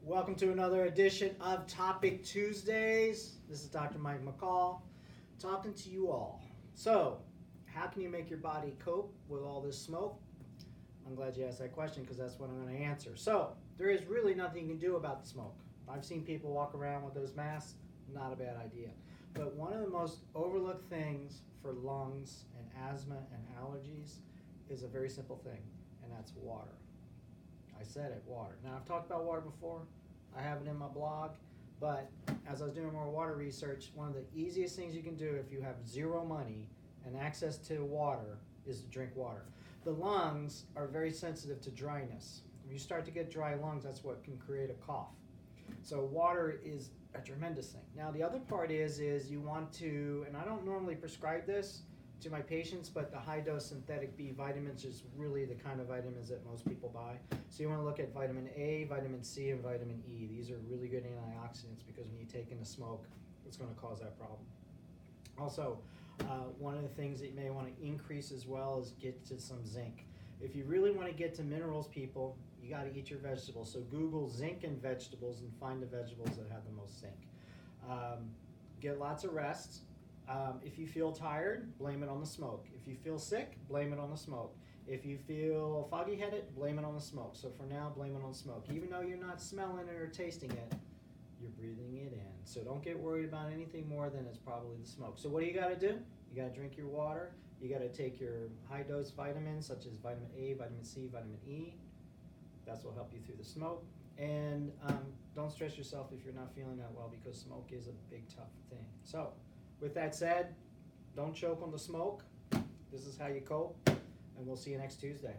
Welcome to another edition of Topic Tuesdays. This is Dr. Mike McCall talking to you all. So, how can you make your body cope with all this smoke? I'm glad you asked that question because that's what I'm going to answer. So, there is really nothing you can do about the smoke. I've seen people walk around with those masks, not a bad idea. But one of the most overlooked things for lungs and asthma and allergies is a very simple thing, and that's water. I said it, water. Now, I've talked about water before. I have it in my blog. But as I was doing more water research, one of the easiest things you can do if you have zero money and access to water is to drink water. The lungs are very sensitive to dryness. When you start to get dry lungs, that's what can create a cough. So water is a tremendous thing. Now, the other part is you want to, and I don't normally prescribe this to my patients, but the high-dose synthetic B vitamins is really the kind of vitamins that most people buy. So you want to look at vitamin A, vitamin C, and vitamin E. These are really good antioxidants because when you take in the smoke, it's going to cause that problem. Also, one of the things that you may want to increase as well is get to some zinc. If you really want to get to minerals, people, you got to eat your vegetables. So Google zinc in vegetables and find the vegetables that have the most zinc. Get lots of rest. If you feel tired, blame it on the smoke. If you feel sick, blame it on the smoke. If you feel foggy-headed, blame it on the smoke. So for now, blame it on the smoke. Even though you're not smelling it or tasting it, you're breathing it in. So don't get worried about anything more than it's probably the smoke. So what do you got to do? You got to drink your water. You got to take your high-dose vitamins such as vitamin A, vitamin C, vitamin E. That's what will help you through the smoke. And don't stress yourself if you're not feeling that well because smoke is a big, tough thing. So with that said, don't choke on the smoke. This is how you cope, and we'll see you next Tuesday.